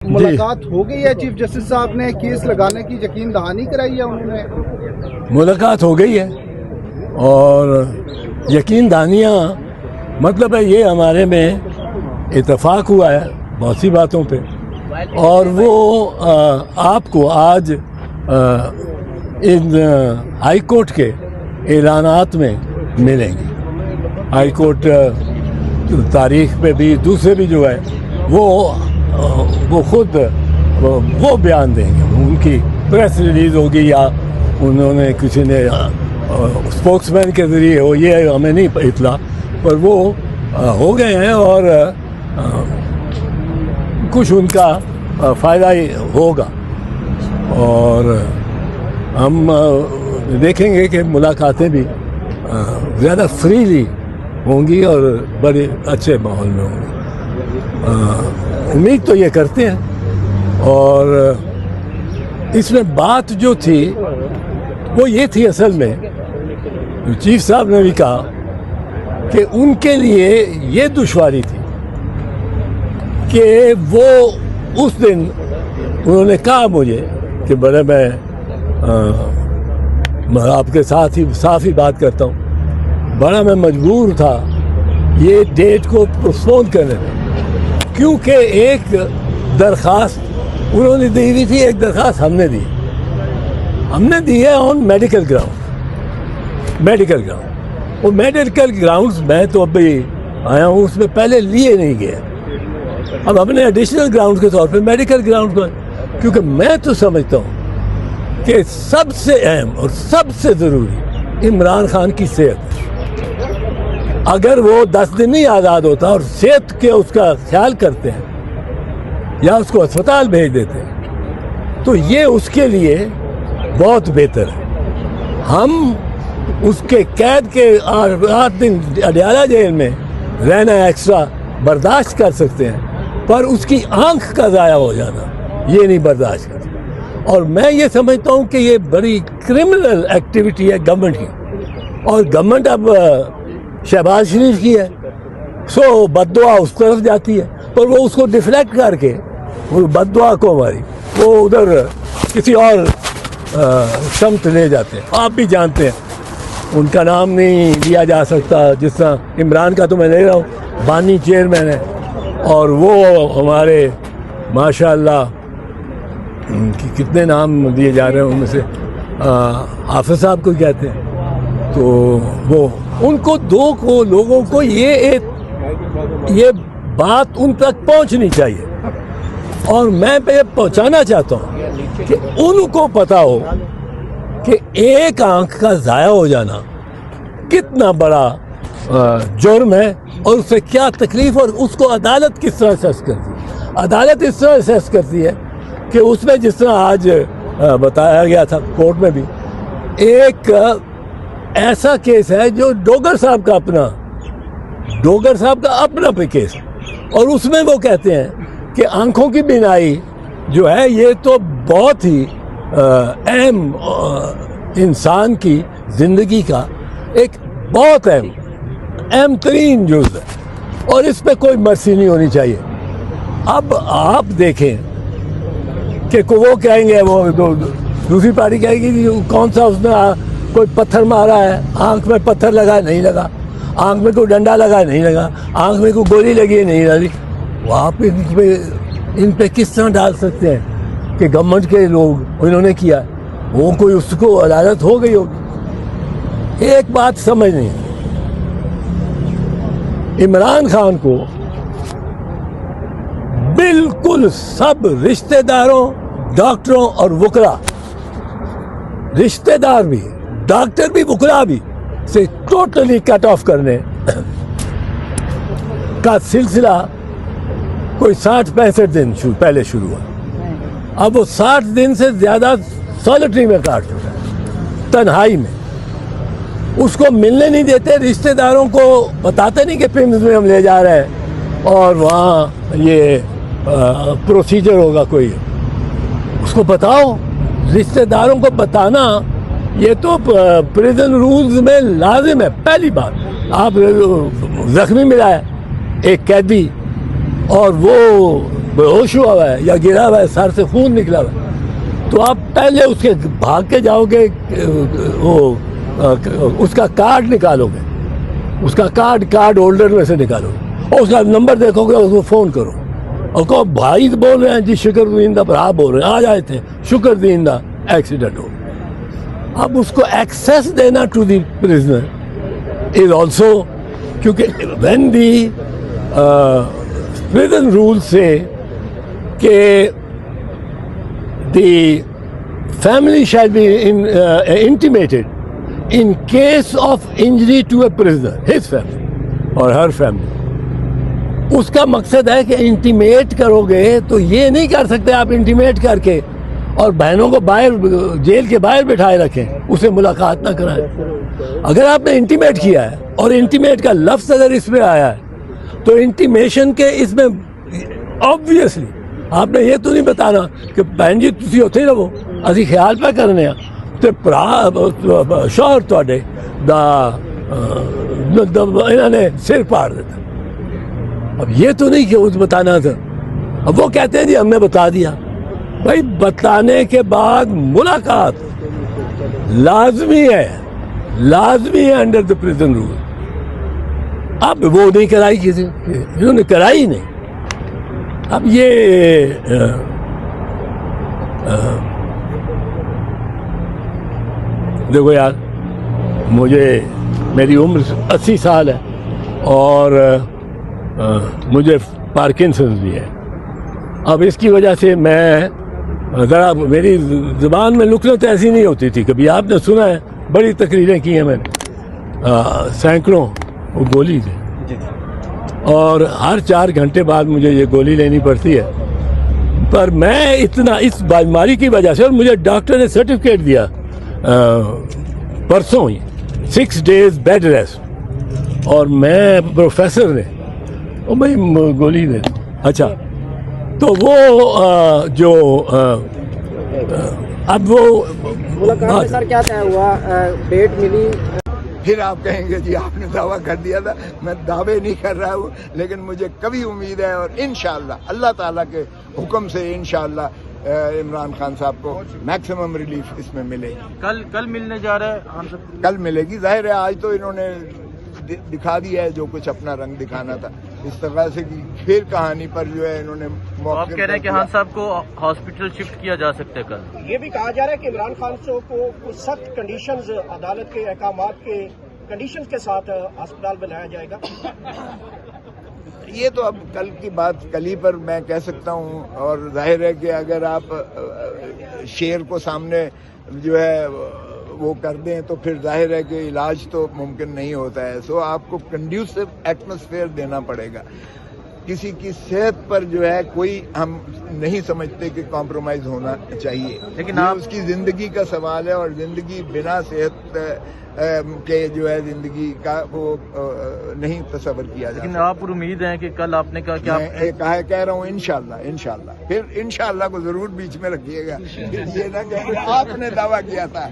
ملاقات ہو گئی ہے چیف جسٹس صاحب نے کیس لگانے کی یقین دہانی کرائی ہے انہوں نے؟ ملاقات ہو گئی ہے اور یقین دہانیاں مطلب ہے یہ ہمارے میں اتفاق ہوا ہے بہت سی باتوں پہ، اور وہ آپ کو آج ان ہائی کورٹ کے اعلانات میں ملیں گے۔ ہائی کورٹ تاریخ پہ بھی دوسرے بھی جو ہے وہ خود وہ بیان دیں گے، ان کی پریس ریلیز ہوگی یا انہوں نے کسی نے اسپوکس مین کے ذریعے ہو، یہ ہمیں نہیں اطلاع، پر وہ ہو گئے ہیں اور کچھ ان کا فائدہ ہی ہوگا، اور ہم دیکھیں گے کہ ملاقاتیں بھی زیادہ فریلی ہوں گی اور بڑے اچھے ماحول میں ہوں گی، امید تو یہ کرتے ہیں۔ اور اس میں بات جو تھی وہ یہ تھی اصل میں، چیف صاحب نے بھی کہا کہ ان کے لیے یہ دشواری تھی کہ وہ اس دن انہوں نے کہا مجھے کہ بڑے میں آپ کے ساتھ ہی صاف ہی بات کرتا ہوں، بڑا میں مجبور تھا یہ ڈیٹ کو پوسٹپون کرنے میں، کیونکہ ایک درخواست انہوں نے دی ہوئی تھی، ایک درخواست ہم نے دی ہے آن میڈیکل گراؤنڈ، وہ میڈیکل گراؤنڈز میں تو اب بھی آیا ہوں، اس میں پہلے لیے نہیں گئے، اب ہم نے ایڈیشنل گراؤنڈ کے طور پہ میڈیکل گراؤنڈ کو، کیونکہ میں تو سمجھتا ہوں کہ سب سے اہم اور سب سے ضروری عمران خان کی صحت، اگر وہ 10 دن نہیں آزاد ہوتا اور صحت کے اس کا خیال کرتے ہیں یا اس کو اسپتال بھیج دیتے ہیں تو یہ اس کے لیے بہت بہتر ہے۔ ہم اس کے قید کے 8 دن اڈیالہ جیل میں رہنا ایکسٹرا برداشت کر سکتے ہیں، پر اس کی آنکھ کا ضائع ہو جانا یہ نہیں برداشت کرتے، اور میں یہ سمجھتا ہوں کہ یہ بڑی کرمنل ایکٹیویٹی ہے گورنمنٹ کی، اور گورنمنٹ اب شہباز شریف کی ہے، سو بد دعا اس طرف جاتی ہے، پر وہ اس کو ڈیفلیکٹ کر کے وہ بد دعا کو ہماری وہ ادھر کسی اور سمت لے جاتے ہیں۔ آپ بھی جانتے ہیں ان کا نام نہیں لیا جا سکتا، جس طرح عمران کا تو میں لے رہا ہوں، بانی چیئرمین ہے، اور وہ ہمارے ماشاء اللہ کتنے نام دیے جا رہے ہیں، ان میں سے حافظ صاحب کو کہتے ہیں، تو وہ ان کو لوگوں کو یہ بات ان تک پہنچنی چاہیے، اور میں پہنچانا چاہتا ہوں کہ ان کو پتہ ہو کہ ایک آنکھ کا ضائع ہو جانا کتنا بڑا جرم ہے، اور اس سے کیا تکلیف، اور اس کو عدالت کس طرح سیس کرتی ہے۔ عدالت اس طرح سیس کرتی ہے کہ اس میں جس طرح آج بتایا گیا تھا کورٹ میں بھی، ایک ایسا کیس ہے جو ڈوگر صاحب کا اپنا پہ کیس، اور اس میں وہ کہتے ہیں کہ آنکھوں کی بینائی جو ہے یہ تو بہت ہی اہم انسان کی زندگی کا ایک بہت اہم ترین جز ہے، اور اس پہ کوئی مرسی نہیں ہونی چاہیے۔ اب آپ دیکھیں کہ وہ کہیں گے، وہ دوسری پارٹی کہے گی کہ کون سا اس نے کوئی پتھر مارا ہے، آنکھ میں پتھر لگا نہیں لگا، آنکھ میں کوئی ڈنڈا لگا نہیں لگا، آنکھ میں کوئی گولی لگی ہے نہیں لگی، وہ آپ ان پہ کس طرح ڈال سکتے ہیں کہ گورنمنٹ کے لوگ انہوں نے کیا، وہ کوئی اس کو عدالت ہو گئی ہوگی۔ ایک بات سمجھ نہیں، عمران خان کو بالکل سب رشتہ داروں، ڈاکٹروں اور وکلا، رشتہ دار بھی، ڈاکٹر بھی، وکلا بھی سے ٹوٹلی کٹ آف کرنے کا سلسلہ کوئی 60-65 دن پہلے شروع ہوا، اب وہ 60 دن سے زیادہ سالٹری میں کاٹ چکا ہے، تنہائی میں، اس کو ملنے نہیں دیتے، رشتہ داروں کو بتاتے نہیں کہ پمز میں ہم لے جا رہے ہیں اور وہاں یہ پروسیجر ہوگا کوئی، اس کو بتاؤ، رشتہ داروں کو بتانا یہ تو پریزن رولز میں لازم ہے۔ پہلی بات، آپ زخمی ملا ہے ایک قیدی اور وہ بے ہوش ہوا ہوا ہے یا گرا ہوا ہے, سر سے خون نکلا ہوا ہے, تو آپ پہلے اس کے بھاگ کے جاؤ گے, وہ اس کا کارڈ نکالو گے, اس کا کارڈ ہولڈر میں سے نکالو گے, اور اس کا نمبر دیکھو گے, اس کو فون کرو اور کہو بھائی بول رہے ہیں جی, شکردین دا بھرا بول رہے ہیں, آ جائے تھے, شکردین دا ایکسیڈنٹ ہو. اب اس کو ایکسیس دینا to the prisoner is also, کیونکہ وین دی پرزن رول سے کہ دی family shall be intimated in case of injury to a prisoner, his family or her family. اس کا مقصد ہے کہ انٹیمیٹ کرو گے تو یہ نہیں کر سکتے آپ انٹیمیٹ کر کے اور بہنوں کو باہر جیل کے باہر بٹھائے رکھیں, اسے ملاقات نہ کرائیں. اگر آپ نے انٹیمیٹ کیا ہے اور انٹیمیٹ کا لفظ اگر اس میں آیا ہے تو انٹیمیشن کے اس میں آبویسلی آپ نے یہ تو نہیں بتانا کہ بہن جی تسی ਉੱਥੇ رہو, ਅਸੀਂ خیال پہ کرنے ہیں تو شوہر ਤੁਹਾਡੇ ਦਾ انہوں نے سر پاڑ دیتا. اب یہ تو نہیں کہ اس بتانا تھا. اب وہ کہتے ہیں جی ہم نے بتا دیا. بھائی بتانے کے بعد ملاقات لازمی ہے, لازمی ہے انڈر دا پریزن رول. اب وہ نہیں کرائی کسی, انہوں نے کرائی نہیں. اب یہ دیکھو یار, میری عمر 80 سال ہے اور مجھے پارکنسنز بھی ہے. اب اس کی وجہ سے میں ذرا, میری زبان میں لکنت ایسی نہیں ہوتی تھی. کبھی آپ نے سنا ہے, بڑی تقریریں کی ہیں میں نے, سینکڑوں وہ گولی تھے, اور ہر 4 گھنٹے بعد مجھے یہ گولی لینی پڑتی ہے. پر میں اتنا اس بیماری کی وجہ سے, اور مجھے ڈاکٹر نے سرٹیفکیٹ دیا پرسوں ہی, 6 days بیڈ ریسٹ, اور میں پروفیسر نے اور میں گولی دے دوں. اچھا تو وہ جو اب وہ ملاقات میں سر کیا طے ہوا, ڈیٹ ملی؟ پھر آپ کہیں گے جی آپ نے دعویٰ کر دیا تھا. میں دعوے نہیں کر رہا ہوں, لیکن مجھے کبھی امید ہے, اور انشاءاللہ اللہ تعالیٰ کے حکم سے انشاءاللہ عمران خان صاحب کو میکسیمم ریلیف اس میں ملے گی. کل ملنے جا رہے ہیں, کل ملے گی. ظاہر ہے آج تو انہوں نے دکھا دیا ہے جو کچھ اپنا رنگ دکھانا تھا. اس طرح سے پھر کہانی پر جو ہے انہوں نے آپ کہہ رہے ہیں کہ خان صاحب کو ہاسپٹل شفٹ کیا جا سکتا ہے کل. یہ بھی کہا جا رہا ہے کہ عمران خان صاحب کو کچھ سخت کنڈیشنز, عدالت کے احکامات کے کنڈیشنز کے ساتھ ہسپتال میں لایا جائے گا. یہ تو اب کل کی بات کل ہی پر میں کہہ سکتا ہوں, اور ظاہر ہے کہ اگر آپ شیر کو سامنے جو ہے وہ کر دیں تو پھر ظاہر ہے کہ علاج تو ممکن نہیں ہوتا ہے. سو آپ کو کنڈیوسو ایٹماسفیئر دینا پڑے گا. کسی کی صحت پر جو ہے کوئی ہم نہیں سمجھتے کہ کمپرومائز ہونا چاہیے, لیکن اس کی زندگی کا سوال ہے, اور زندگی بنا صحت کے جو ہے زندگی کا وہ نہیں تصور کیا جاتا. لیکن آپ پر امید ہیں کہ کل آپ نے کہا کہ میں کہہ رہا ہوں انشاءاللہ پھر انشاءاللہ کو ضرور بیچ میں رکھیے گا. یہ نہ کہ آپ نے دعویٰ کیا تھا.